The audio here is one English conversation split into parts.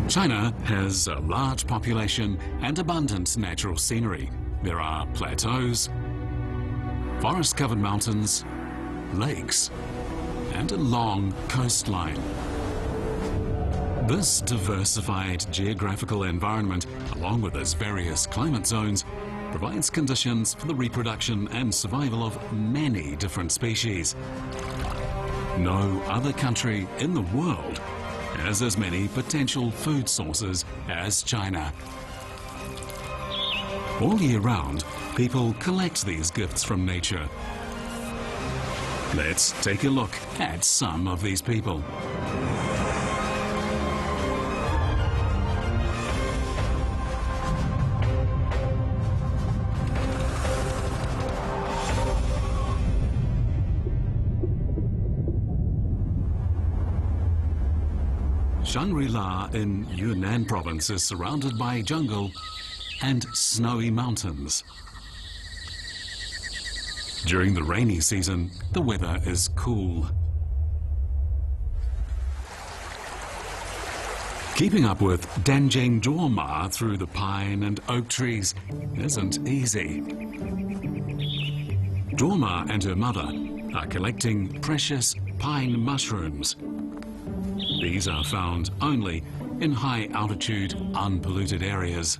China has a large population and abundant natural scenery. There are plateaus, forest-covered mountains, lakes, and a long coastline. This diversified geographical environment, along with its various climate zones, provides conditions for the reproduction and survival of many different species. No other country in the world has as many potential food sources as China. All year round, people collect these gifts from nature. Let's take a look at some of these people. Shangri-La in Yunnan province is surrounded by jungle and snowy mountains. During the rainy season, the weather is cool. Keeping up with Danjing Duong through the pine and oak trees isn't easy. Duong and her mother are collecting precious pine mushrooms. These are found only in high-altitude, unpolluted areas.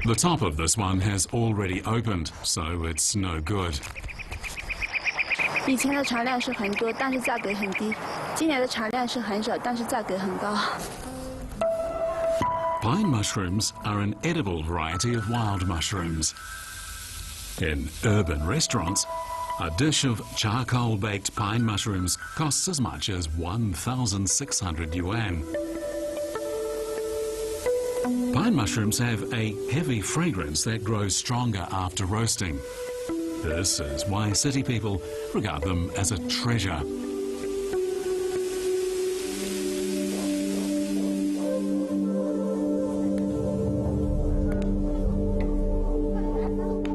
The top of this one has already opened, so it's no good. 以前的产量是很多，但是价格很低。今年的产量是很少，但是价格很高。 Pine mushrooms are an edible variety of wild mushrooms. In urban restaurants, a dish of charcoal-baked pine mushrooms costs as much as 1,600 yuan. Pine mushrooms have a heavy fragrance that grows stronger after roasting. This is why city people regard them as a treasure.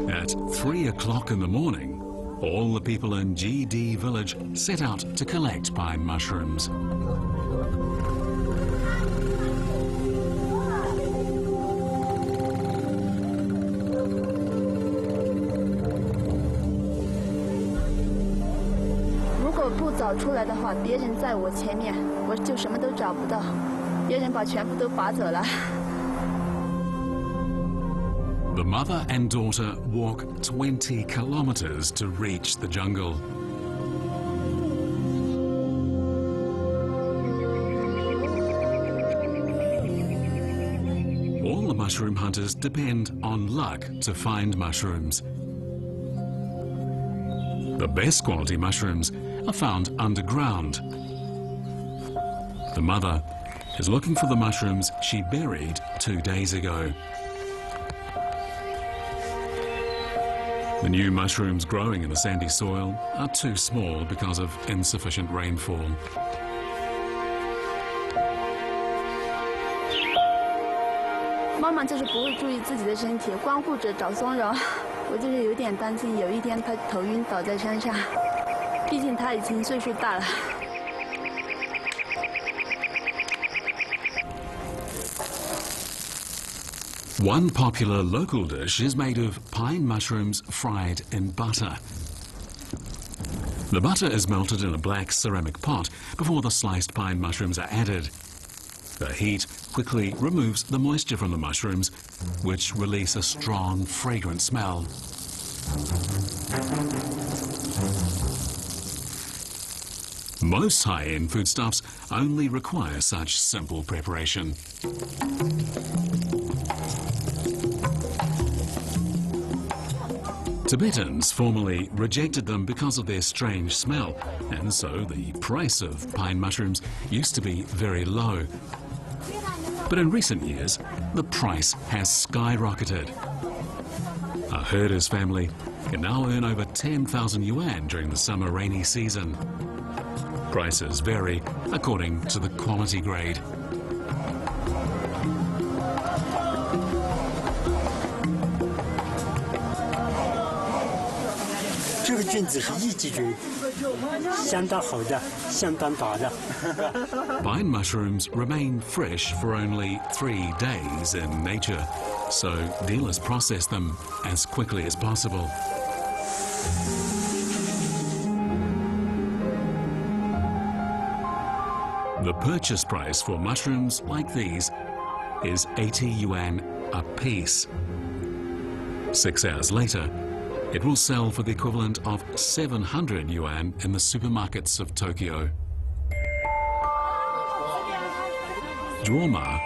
At 3 o'clock in the morning, all the people in GD village set out to collect pine mushrooms. The mother and daughter walk 20 kilometers to reach the jungle. All the mushroom hunters depend on luck to find mushrooms. The best quality mushrooms are found underground. The mother is looking for the mushrooms she buried 2 days ago. The new mushrooms growing in the sandy soil are too small because of insufficient rainfall. Mama 就是不会注意自己的身体，光顾着找松茸。我就是有点担心，有一天她头晕倒在山上。毕竟她已经岁数大了。 One popular local dish is made of pine mushrooms fried in butter. The butter is melted in a black ceramic pot before the sliced pine mushrooms are added. The heat quickly removes the moisture from the mushrooms, which release a strong, fragrant smell. Most high-end foodstuffs only require such simple preparation. Tibetans formerly rejected them because of their strange smell, and so the price of pine mushrooms used to be very low. But in recent years, the price has skyrocketed. A herder's family can now earn over 10,000 yuan during the summer rainy season. Prices vary according to the quality grade. Pine mushrooms remain fresh for only 3 days in nature, so dealers process them as quickly as possible. The purchase price for mushrooms like these is 80 yuan a piece. 6 hours later, it will sell for the equivalent of 700 yuan in the supermarkets of Tokyo. Duong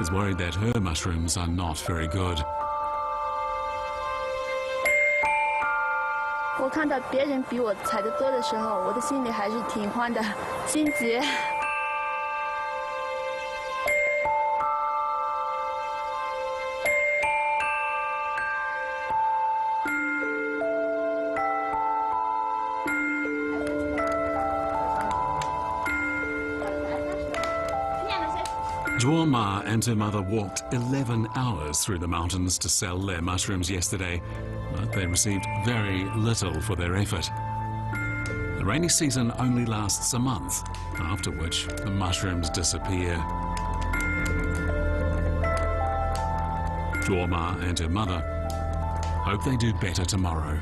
is worried that her mushrooms are not very good. 我看到别人比我采得多的时候，我的心里还是挺慌的，心急。 Duong and her mother walked 11 hours through the mountains to sell their mushrooms yesterday, but they received very little for their effort. The rainy season only lasts a month, after which the mushrooms disappear. Duong and her mother hope they do better tomorrow.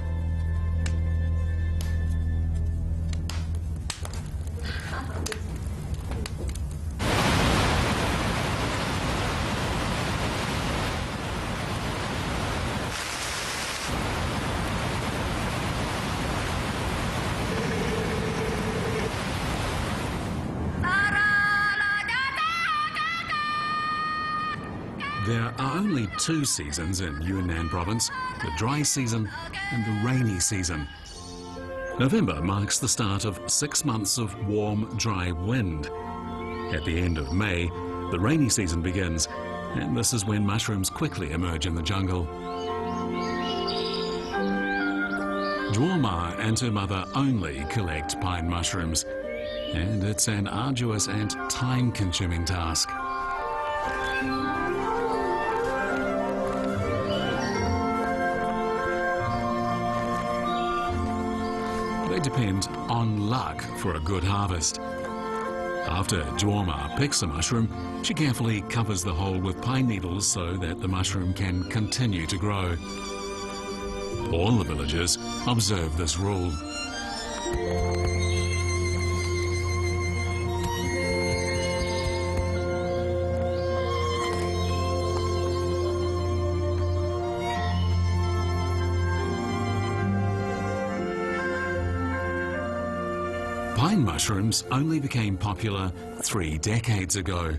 There are only 2 seasons in Yunnan province, the dry season and the rainy season. November marks the start of 6 months of warm, dry wind. At the end of May, the rainy season begins, and this is when mushrooms quickly emerge in the jungle. Duong and her mother only collect pine mushrooms, and it's an arduous and time-consuming task. They depend on luck for a good harvest. After Duong picks a mushroom, she carefully covers the hole with pine needles so that the mushroom can continue to grow. All the villagers observe this rule. Pine mushrooms only became popular 3 decades ago.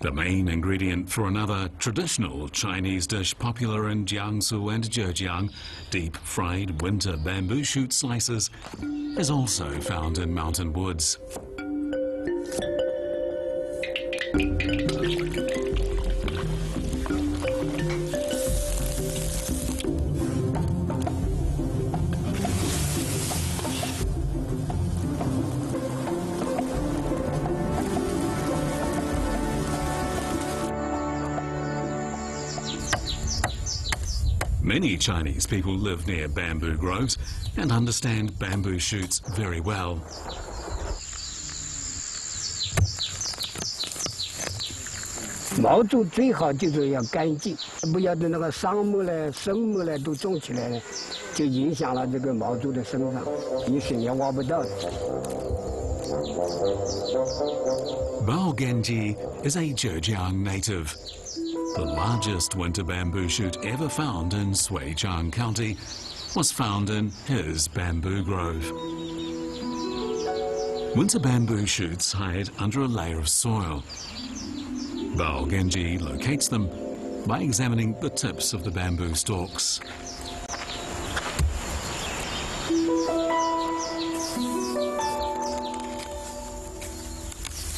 The main ingredient for another traditional Chinese dish popular in Jiangsu and Zhejiang, deep-fried winter bamboo shoot slices, is also found in mountain woods. Many Chinese people live near bamboo groves and understand bamboo shoots very well. Bao Genji is a Zhejiang native. The largest winter bamboo shoot ever found in Suijiang County was found in his bamboo grove. Winter bamboo shoots hide under a layer of soil. Bao Genji locates them by examining the tips of the bamboo stalks.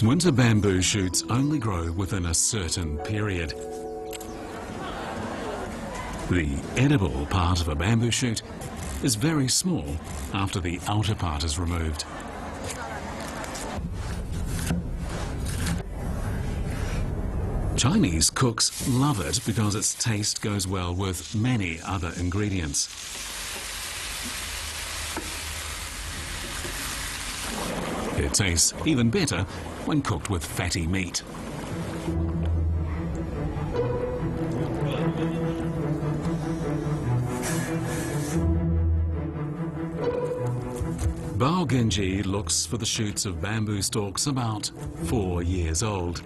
Winter bamboo shoots only grow within a certain period. The edible part of a bamboo shoot is very small after the outer part is removed. Chinese cooks love it because its taste goes well with many other ingredients. It tastes even better when cooked with fatty meat. Guanxi looks for the shoots of bamboo stalks about 4 years old.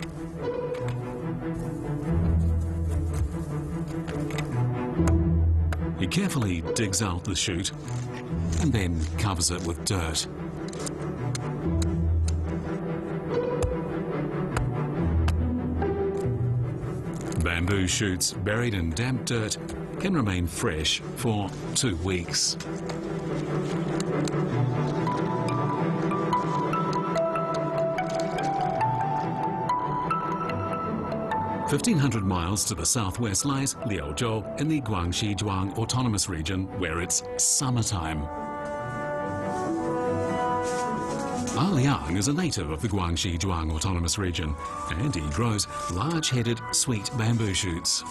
He carefully digs out the shoot and then covers it with dirt. Bamboo shoots buried in damp dirt can remain fresh for 2 weeks. "1,500 miles to the southwest lies Liaozhou in the Guanxi Duong Autonomous Region, where it's summertime. Liang is a native of the Guanxi Duong Autonomous Region, and he grows large-headed sweet bamboo shoots.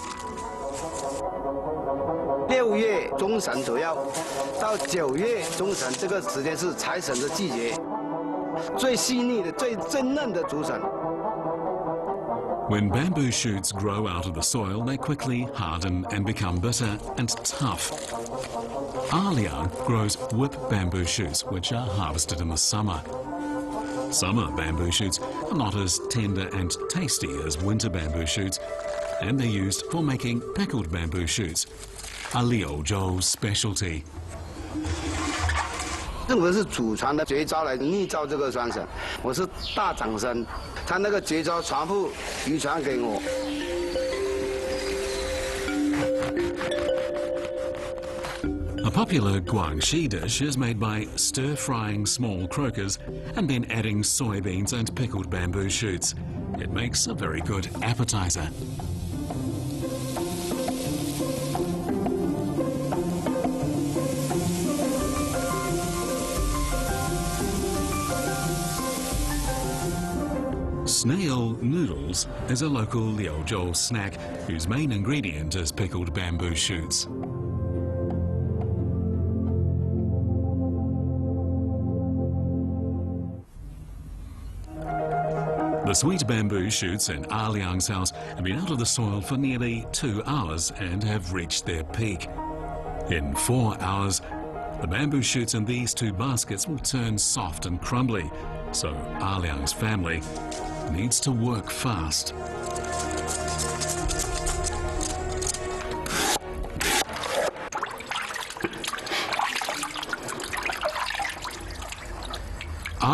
6月中旬左右到9月中旬，这个时间是采笋的季节，最细腻的、最嫩的竹笋。 When bamboo shoots grow out of the soil, they quickly harden and become bitter and tough. Liang grows whip bamboo shoots, which are harvested in the summer. Summer bamboo shoots are not as tender and tasty as winter bamboo shoots, and they're used for making pickled bamboo shoots, a Liaozhou specialty. 这个是祖传的绝招来逆造这个酸笋，我是大长生，他那个绝招全部遗传给我。 A popular Guanxi dish is made by stir-frying small croakers and then adding soybeans and pickled bamboo shoots. It makes a very good appetizer. Snail noodles is a local Liaozhou snack whose main ingredient is pickled bamboo shoots. The sweet bamboo shoots in Liang's house have been out of the soil for nearly 2 hours and have reached their peak. In 4 hours, the bamboo shoots in these 2 baskets will turn soft and crumbly, so Liang's family needs to work fast.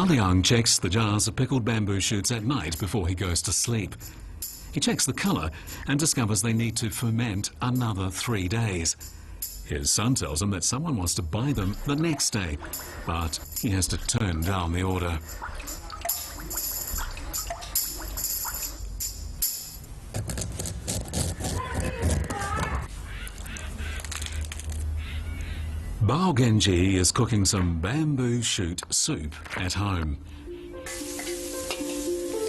Liang checks the jars of pickled bamboo shoots at night before he goes to sleep. He checks the colour and discovers they need to ferment another 3 days. His son tells him that someone wants to buy them the next day, but he has to turn down the order. Guanxi is cooking some bamboo shoot soup at home.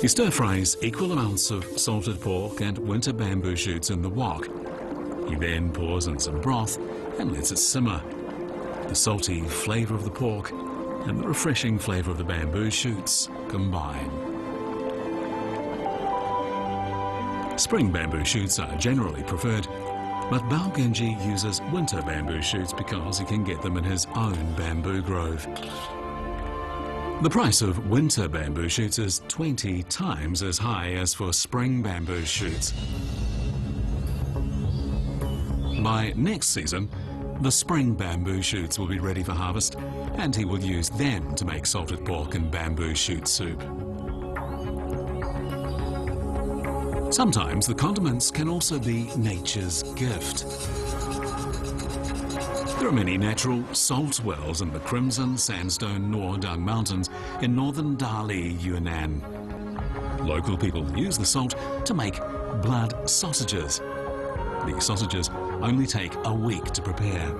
He stir-fries equal amounts of salted pork and winter bamboo shoots in the wok. He then pours in some broth and lets it simmer. The salty flavour of the pork and the refreshing flavour of the bamboo shoots combine. Spring bamboo shoots are generally preferred, but Guanxi uses winter bamboo shoots because he can get them in his own bamboo grove. The price of winter bamboo shoots is 20 times as high as for spring bamboo shoots. By next season, the spring bamboo shoots will be ready for harvest, and he will use them to make salted pork and bamboo shoot soup. Sometimes the condiments can also be nature's gift. There are many natural salt wells in the crimson sandstone Nordung Mountains in northern Dali, Yunnan. Local people use the salt to make blood sausages. The sausages only take a week to prepare.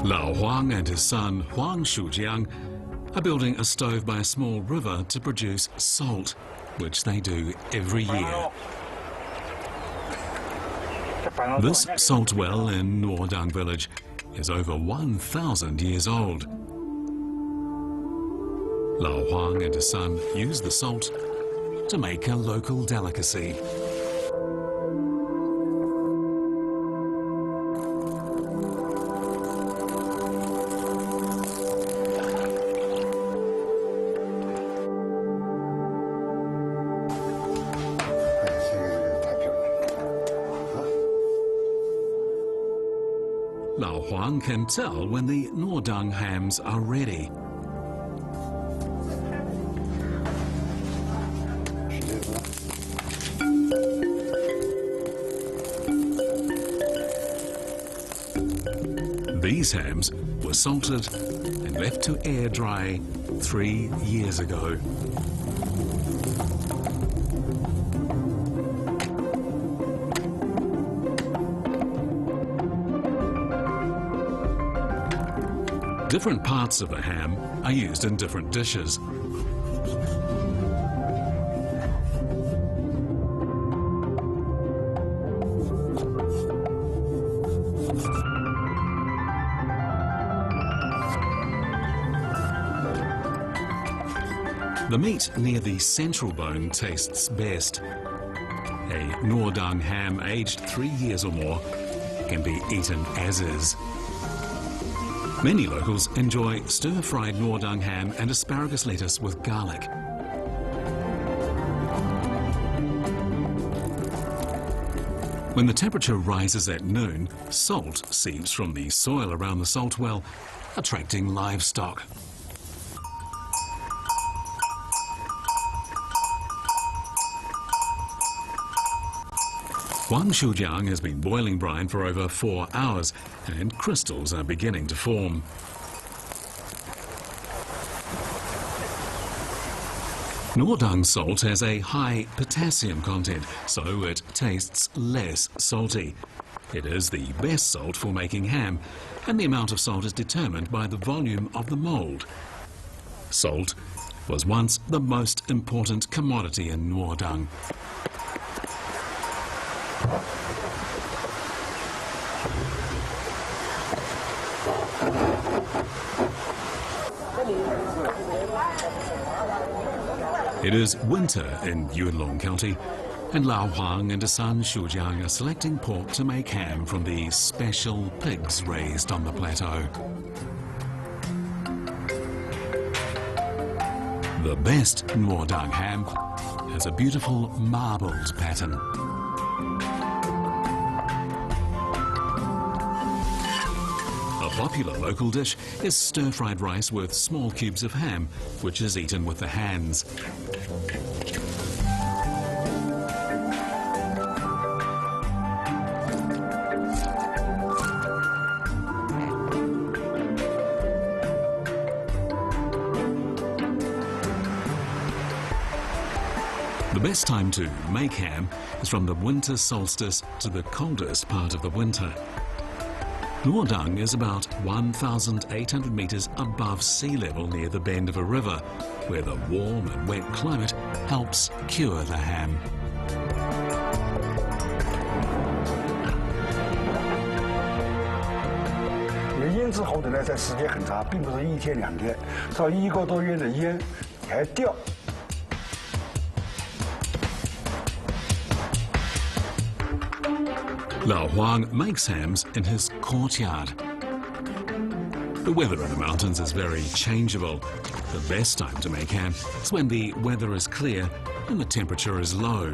Lao Huang and his son Huang Shujiang are building a stove by a small river to produce salt, which they do every year. This salt well in Duong village is over 1,000 years old. Lao Huang and his son use the salt to make a local delicacy. Lao Huang can tell when the Duong hams are ready. These hams were salted and left to air dry 3 years ago. Different parts of the ham are used in different dishes. The meat near the central bone tastes best. A Duong ham aged 3 years or more can be eaten as is. Many locals enjoy stir-fried Duong ham and asparagus lettuce with garlic. When the temperature rises at noon, salt seeps from the soil around the salt well, attracting livestock. Huang Shujiang has been boiling brine for over 4 hours, and crystals are beginning to form. Duong salt has a high potassium content, so it tastes less salty. It is the best salt for making ham, and the amount of salt is determined by the volume of the mould. Salt was once the most important commodity in Duong. It is winter in Yunlong County, and Lao Huang and his son Shujiang are selecting pork to make ham from the special pigs raised on the plateau. The best Duong ham has a beautiful marbled pattern. A popular local dish is stir-fried rice with small cubes of ham, which is eaten with the hands. The best time to make ham is from the winter solstice to the coldest part of the winter. Duong is about 1,800 meters above sea level near the bend of a river, where the warm and wet climate helps cure the ham.腌制好的呢，在时间很长，并不是1天2天，到1个多月的腌还掉。 Lao Huang makes hams in his courtyard. The weather in the mountains is very changeable. The best time to make ham is when the weather is clear and the temperature is low.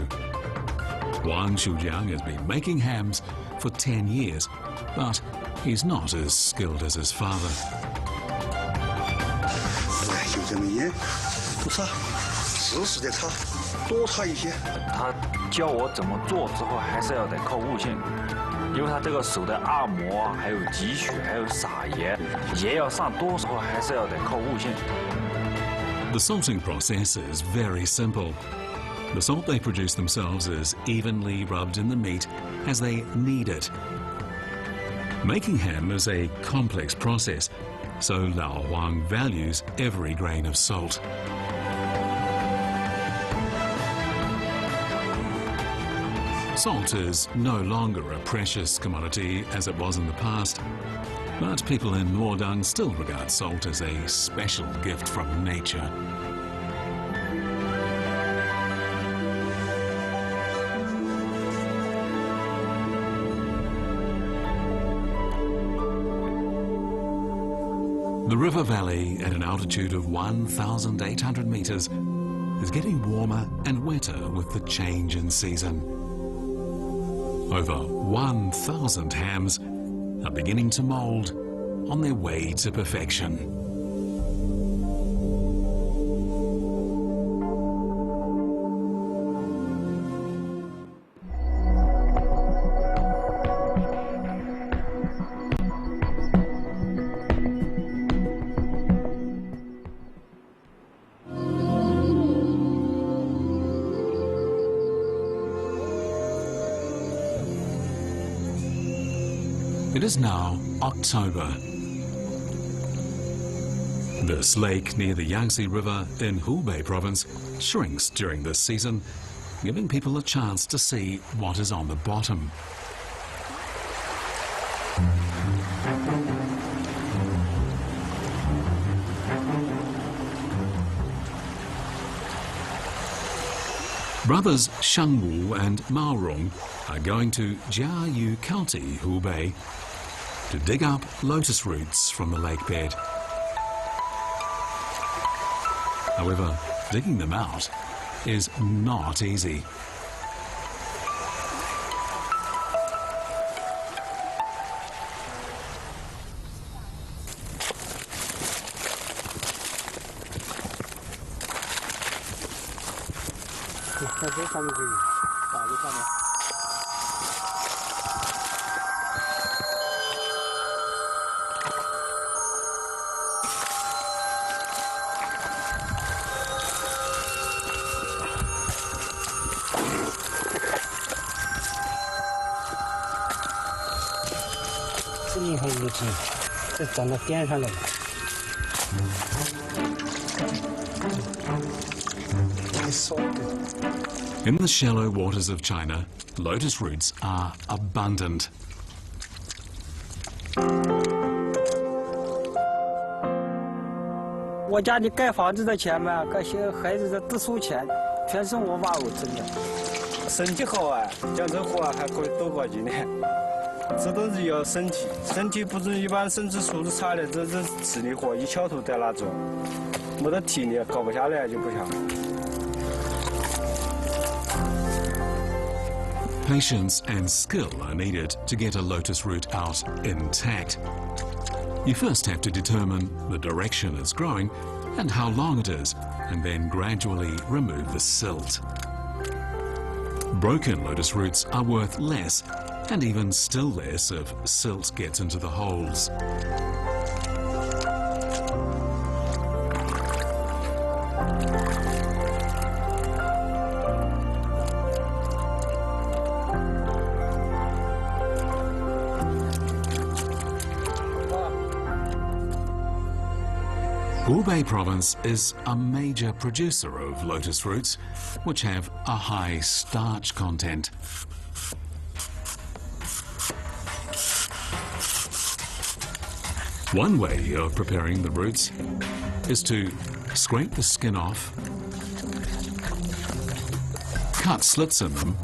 Huang Shujiang has been making hams for 10 years, but he's not as skilled as his father. 就这么腌，不差，实时的差，多差一些。他教我怎么做之后，还是要得靠悟性，因为他这个手的按摩啊，还有挤血，还有撒盐，盐要上多少，还是要得靠悟性。The salting process is very simple. The salt they produce themselves is evenly rubbed in the meat as they knead it. Making ham is a complex process, so Lao Huang values every grain of salt. Salt is no longer a precious commodity as it was in the past, but people in Nuodang still regard salt as a special gift from nature. The river valley at an altitude of 1,800 meters is getting warmer and wetter with the change in season. Over 1,000 hams are beginning to mold on their way to perfection. It is now October. This lake near the Guanxi River in Hubei province shrinks during this season, giving people a chance to see what is on the bottom. Brothers Shangwu and Maorong are going to Jiayu County, Hubei, to dig up lotus roots from the lake bed. However, digging them out is not easy. In the shallow waters of China, lotus roots are abundant. I 家里盖房子的钱嘛，盖些孩子的读书钱，全是我爸我挣的。身体好啊，讲这活还可以多过几年。这都是要身体，身体不是一般身体素质差的，这吃的活一敲头在那做，没得体力搞不下来就不行。 Patience and skill are needed to get a lotus root out intact. You first have to determine the direction it's growing and how long it is, and then gradually remove the silt. Broken lotus roots are worth less, and even still less if silt gets into the holes. Hubei province is a major producer of lotus roots, which have a high starch content. One way of preparing the roots is to scrape the skin off, cut slits in them,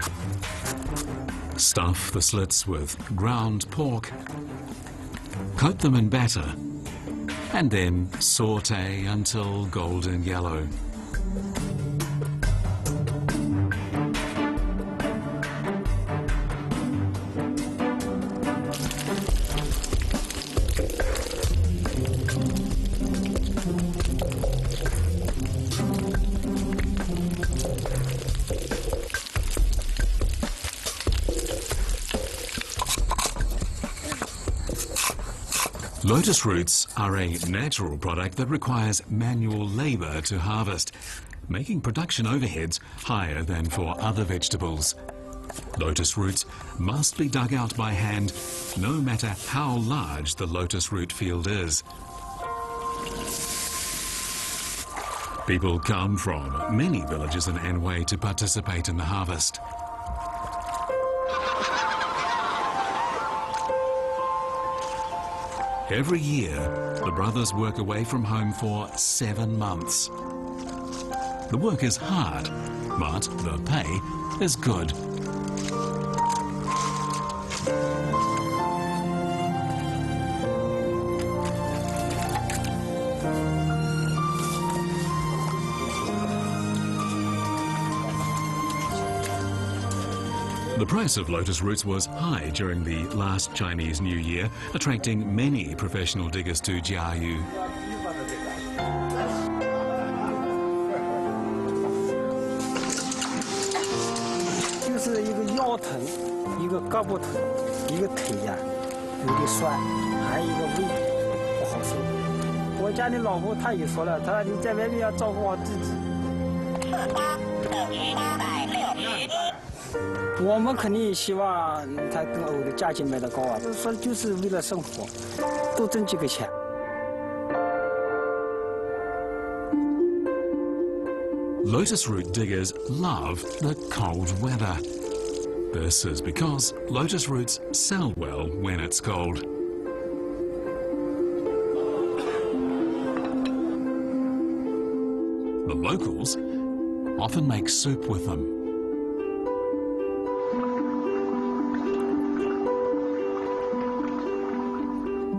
stuff the slits with ground pork, coat them in batter, and then saute until golden yellow. Lotus roots are a natural product that requires manual labor to harvest, making production overheads higher than for other vegetables. Lotus roots must be dug out by hand, no matter how large the lotus root field is. People come from many villages in Anhui to participate in the harvest. Every year, the brothers work away from home for 7 months. The work is hard, but the pay is good. The price of lotus roots was high during the last Chinese New Year, attracting many professional diggers to Jiayu. 就是一个腰疼，一个胳膊疼，一个腿呀有点酸，还有一个胃不好受。我家的老婆她也说了，她说你在外面要照顾好自己。我们肯定也希望他跟我的价钱卖得高啊，说就是为了生活，多挣几个钱。 Lotus root diggers love the cold weather. This is because lotus roots sell well when it's cold. The locals often make soup with them.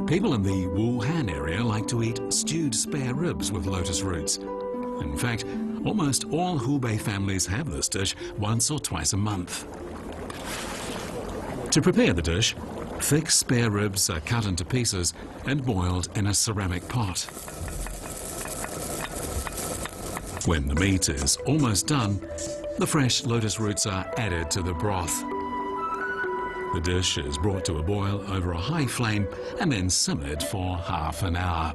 People in the Wuhan area like to eat stewed spare ribs with lotus roots. In fact, almost all Hubei families have this dish once or twice a month. To prepare the dish, thick spare ribs are cut into pieces and boiled in a ceramic pot. When the meat is almost done, the fresh lotus roots are added to the broth. The dish is brought to a boil over a high flame and then simmered for half an hour.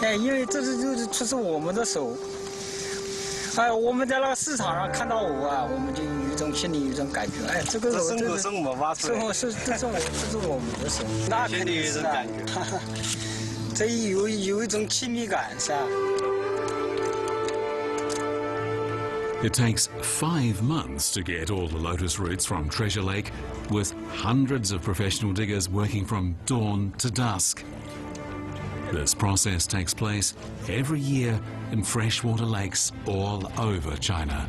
Eh, 因为这是就是出自我们的手，哎，我们在那个市场上看到我啊，我们就有一种心里有一种感觉，哎，这个肉这是我挖出来的，这是我们的手，那肯定是感觉，这有一种亲密感，是吧？ It takes 5 months to get all the lotus roots from Treasure Lake, with hundreds of professional diggers working from dawn to dusk. This process takes place every year in freshwater lakes all over China.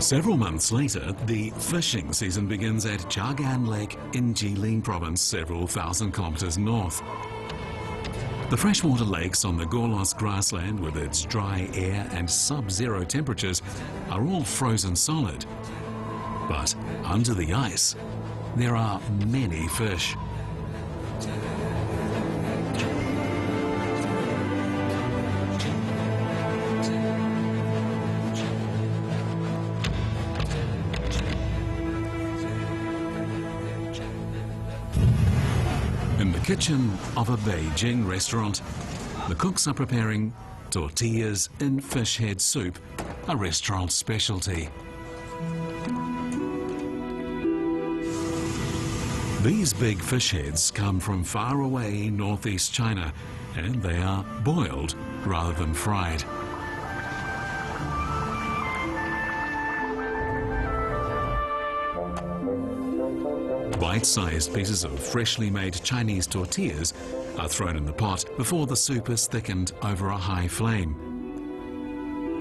Several months later, the fishing season begins at Jiagan Lake in Jilin province, several thousand kilometers north. The freshwater lakes on the Golos grassland, with its dry air and sub-zero temperatures, are all frozen solid. But under the ice, there are many fish. In the kitchen of a Beijing restaurant, the cooks are preparing tortillas in fish head soup, a restaurant specialty. These big fish heads come from far away northeast China, and they are boiled rather than fried. Bite-sized pieces of freshly made Chinese tortillas are thrown in the pot before the soup is thickened over a high flame.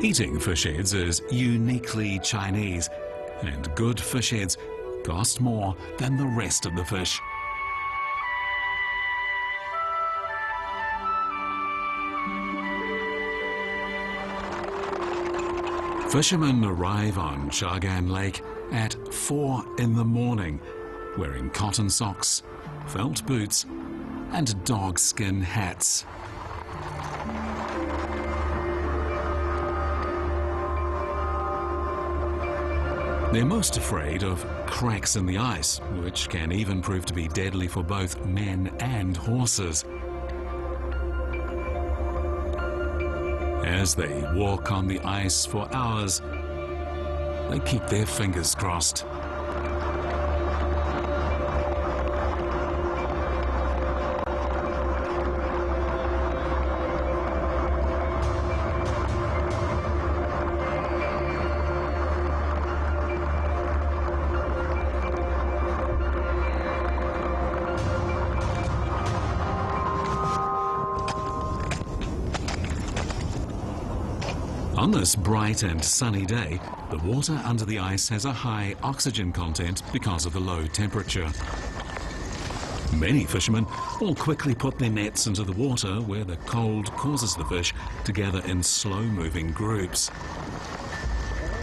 Eating fish heads is uniquely Chinese, and good fish heads cost more than the rest of the fish. Fishermen arrive on Jiagan Lake at 4 in the morning, wearing cotton socks, felt boots, and dog-skin hats. They're most afraid of cracks in the ice, which can even prove to be deadly for both men and horses. As they walk on the ice for hours, they keep their fingers crossed. On this bright and sunny day, the water under the ice has a high oxygen content because of the low temperature. Many fishermen will quickly put their nets into the water where the cold causes the fish to gather in slow-moving groups.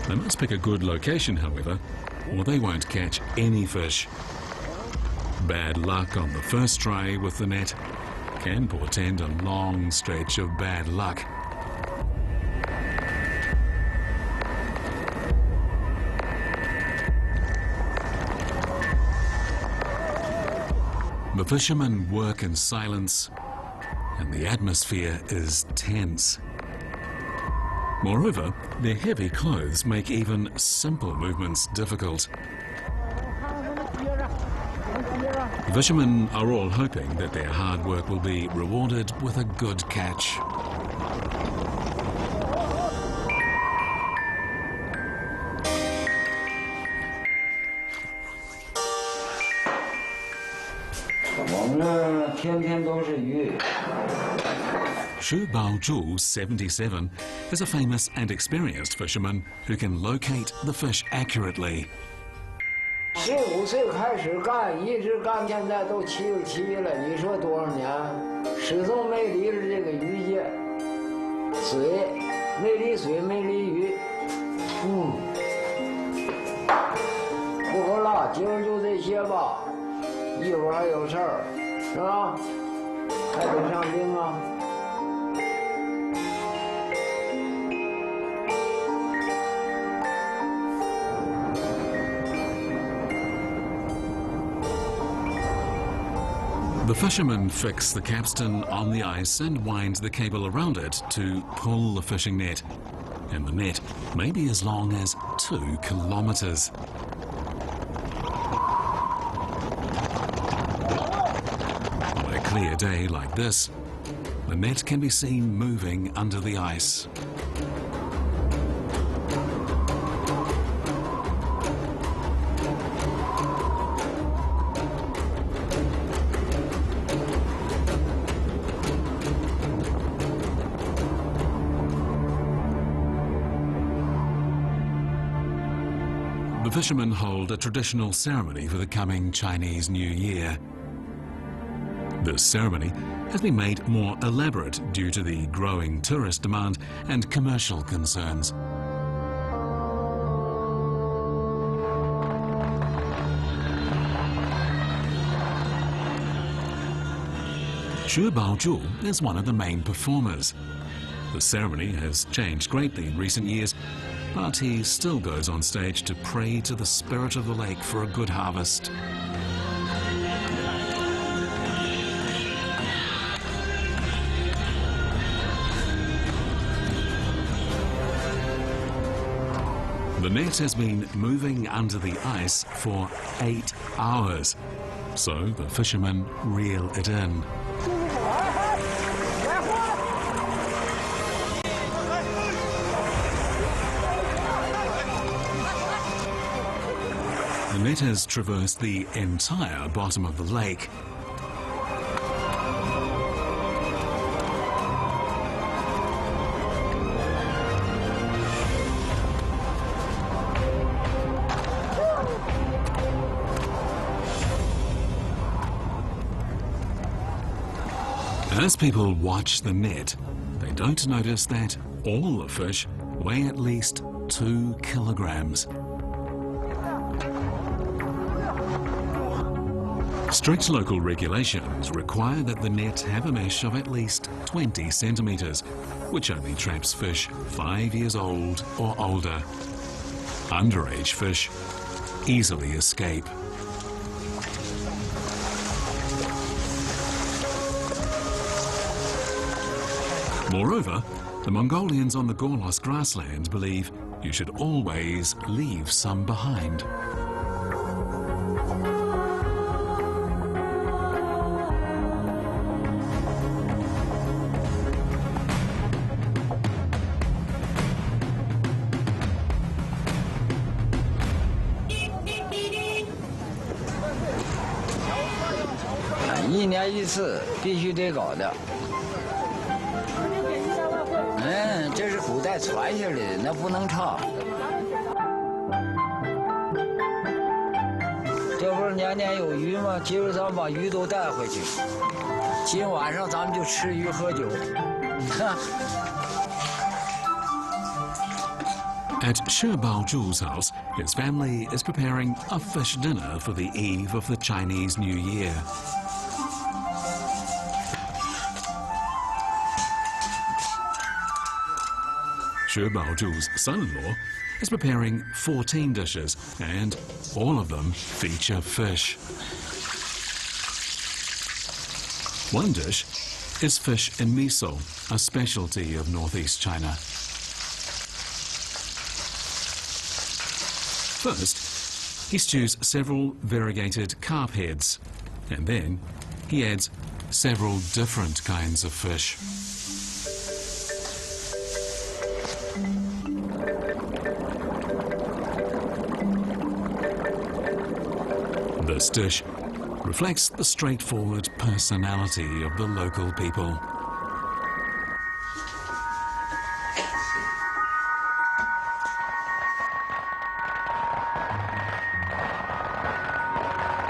They must pick a good location, however, or they won't catch any fish. Bad luck on the first try with the net can portend a long stretch of bad luck. The fishermen work in silence, and the atmosphere is tense. Moreover, their heavy clothes make even simple movements difficult. The fishermen are all hoping that their hard work will be rewarded with a good catch. Xu Baozhu, 77, is a famous and experienced fisherman who can locate the fish accurately. 15岁开始干，一直干，现在都77了。你说多少年？始终没离了这个鱼界，水没离水，没离鱼。不好了，今儿就这些吧，一会儿还有事儿，是吧？还得上兵啊。 The fishermen fix the capstan on the ice and wind the cable around it to pull the fishing net. And the net may be as long as 2 kilometers. On a clear day like this, the net can be seen moving under the ice. The fishermen hold a traditional ceremony for the coming Chinese New Year. This ceremony has been made more elaborate due to the growing tourist demand and commercial concerns. Xu Baozhu is one of the main performers. The ceremony has changed greatly in recent years, but he still goes on stage to pray to the spirit of the lake for a good harvest. The net has been moving under the ice for 8 hours, so the fishermen reel it in. The net has traversed the entire bottom of the lake. As people watch the net, they don't notice that all the fish weigh at least 2 kilograms. Strict local regulations require that the net have a mesh of at least 20 centimetres, which only traps fish 5 years old or older. Underage fish easily escape. Moreover, the Mongolians on the Gorlos grasslands believe you should always leave some behind.1年1次，必须得搞的。这是古代传下来的，那不能差。这不是年年有余吗？今儿咱们把鱼都带回去，今晚上咱们就吃鱼喝酒。At Shi Baozhu's house, his family is preparing a fish dinner for the eve of the Chinese New Year. Shi Baozhu's son-in-law is preparing 14 dishes, and all of them feature fish. One dish is fish in miso, a specialty of northeast China. First, he stews several variegated carp heads, and then he adds several different kinds of fish. This dish reflects the straightforward personality of the local people.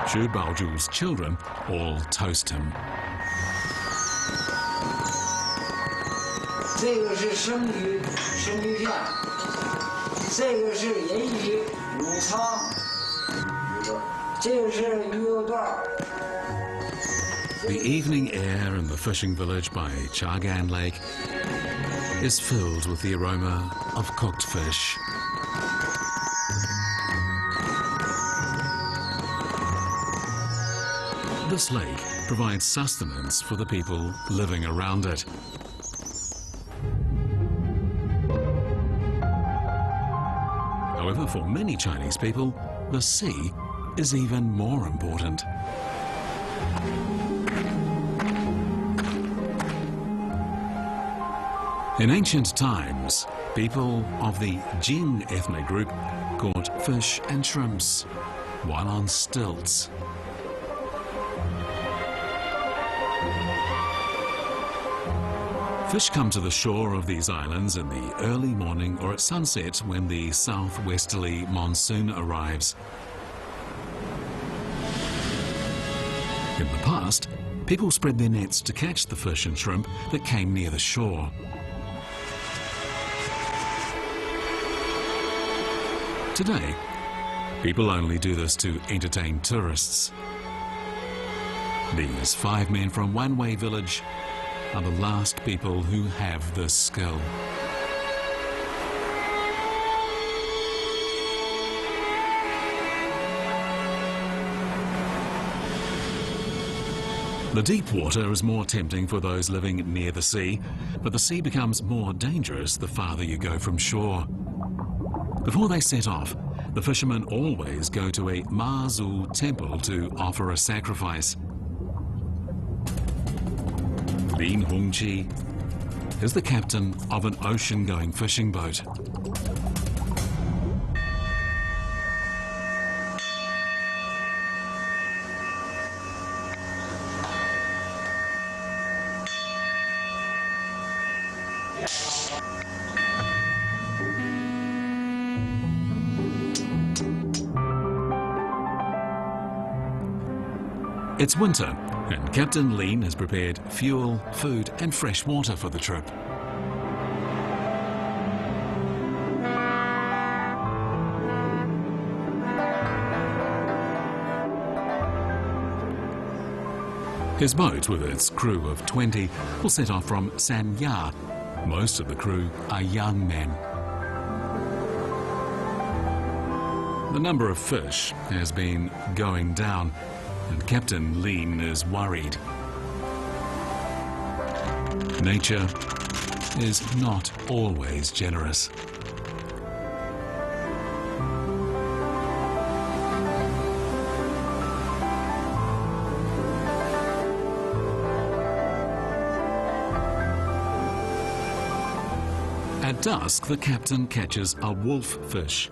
Shi Baozhu's children all toast him. 这个是生鱼，生鱼片；这个是银鱼、乳汤；这个是鱼肉段。 The evening air in the fishing village by Chagan Lake is filled with the aroma of cooked fish. This lake provides sustenance for the people living around it. However, for many Chinese people, the sea is even more important. In ancient times, people of the Jing ethnic group caught fish and shrimps while on stilts. Fish come to the shore of these islands in the early morning or at sunset when the southwesterly monsoon arrives. In the past, people spread their nets to catch the fish and shrimp that came near the shore. Today, people only do this to entertain tourists. These 5 men from Wanwei village are the last people who have this skill. The deep water is more tempting for those living near the sea, but the sea becomes more dangerous the farther you go from shore. Before they set off, the fishermen always go to a Ma Zu temple to offer a sacrifice. Lin Hongqi is the captain of an ocean-going fishing boat. It's winter, and Captain Lin has prepared fuel, food and fresh water for the trip. His boat, with its crew of 20, will set off from Sanya. Most of the crew are young men. The number of fish has been going down, and Captain Lin is worried. Nature is not always generous. At dusk, the captain catches a wolf fish.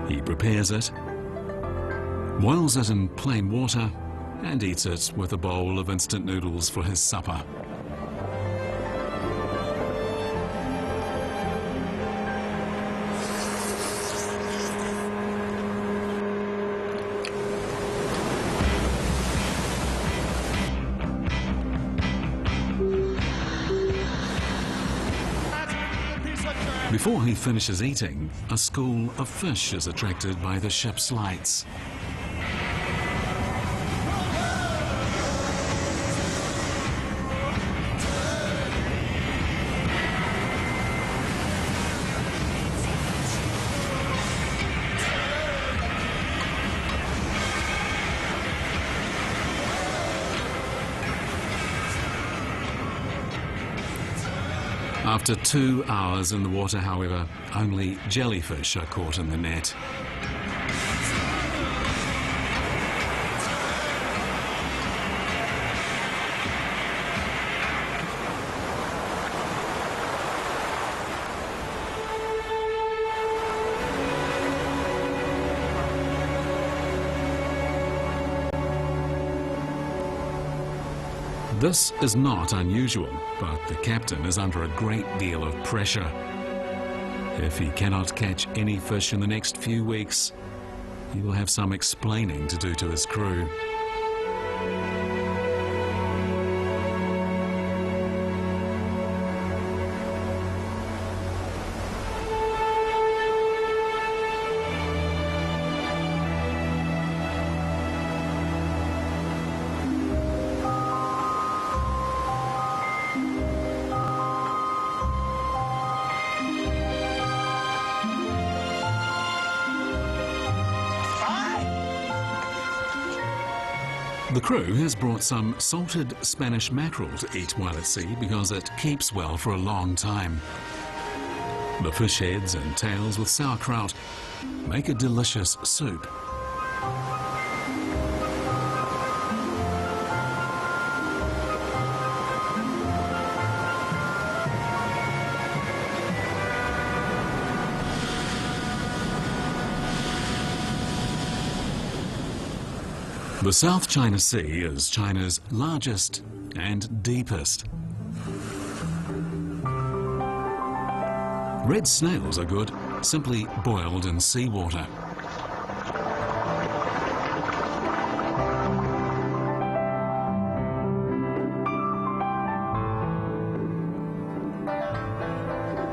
He prepares it, boils it in plain water, and eats it with a bowl of instant noodles for his supper. Before he finishes eating, a school of fish is attracted by the ship's lights. After 2 hours in the water, however, only jellyfish are caught in the net. This is not unusual, but the captain is under a great deal of pressure. If he cannot catch any fish in the next few weeks, he will have some explaining to do to his crew. The crew has brought some salted Spanish mackerel to eat while at sea because it keeps well for a long time. The fish heads and tails with sauerkraut make a delicious soup. The South China Sea is China's largest and deepest. Red snails are good, simply boiled in seawater.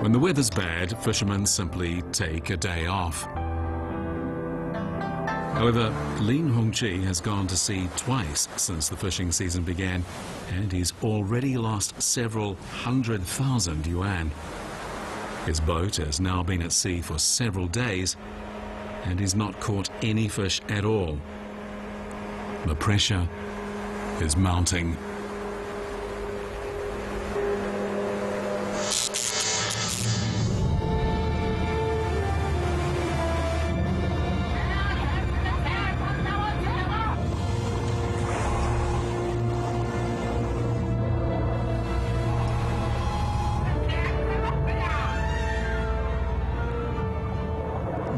When the weather's bad, fishermen simply take a day off. However, Lin Hongqi has gone to sea twice since the fishing season began, and he's already lost several 100,000 yuan. His boat has now been at sea for several days, and he's not caught any fish at all. The pressure is mounting.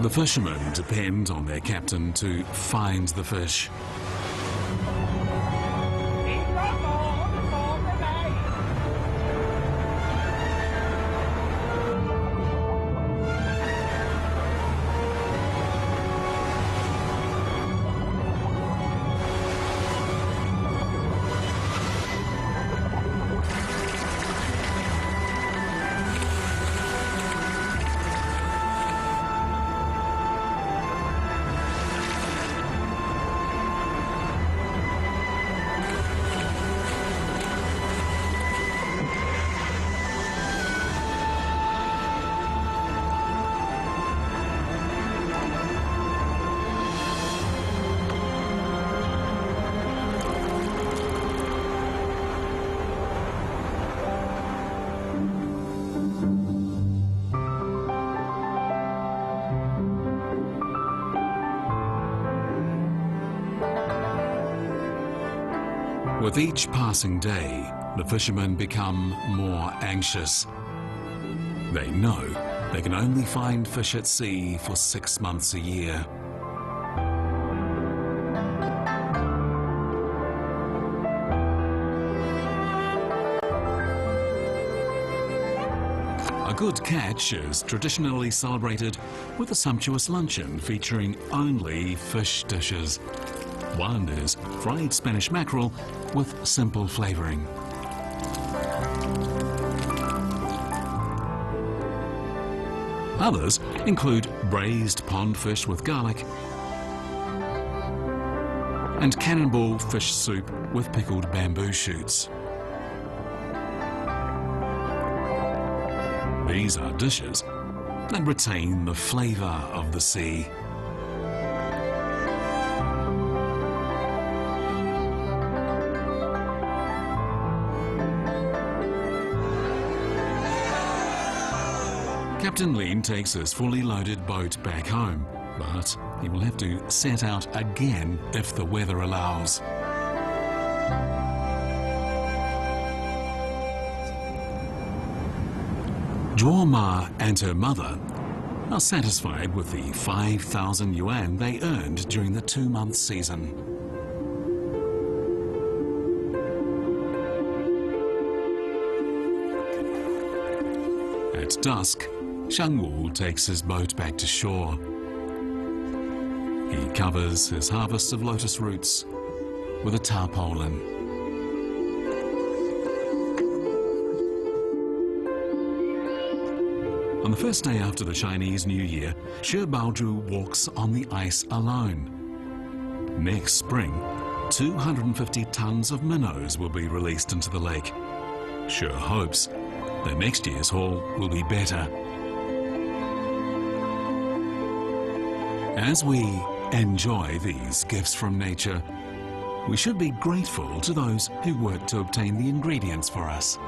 The fishermen depend on their captain to find the fish. With each passing day, the fishermen become more anxious. They know they can only find fish at sea for 6 months a year. A good catch is traditionally celebrated with a sumptuous luncheon featuring only fish dishes. One is fried Spanish mackerel with simple flavoring. Others include braised pond fish with garlic and cannonball fish soup with pickled bamboo shoots. These are dishes that retain the flavor of the sea. Captain Lin takes his fully loaded boat back home, but he will have to set out again if the weather allows. Zhuo and her mother are satisfied with the 5,000 yuan they earned during the 2-month season. At dusk, Shangwu takes his boat back to shore. He covers his harvest of lotus roots with a tarpaulin. On the first day after the Chinese New Year, Shi Baozhu walks on the ice alone. Next spring, 250 tons of minnows will be released into the lake. Shi hopes that next year's haul will be better. As we enjoy these gifts from nature, we should be grateful to those who work to obtain the ingredients for us.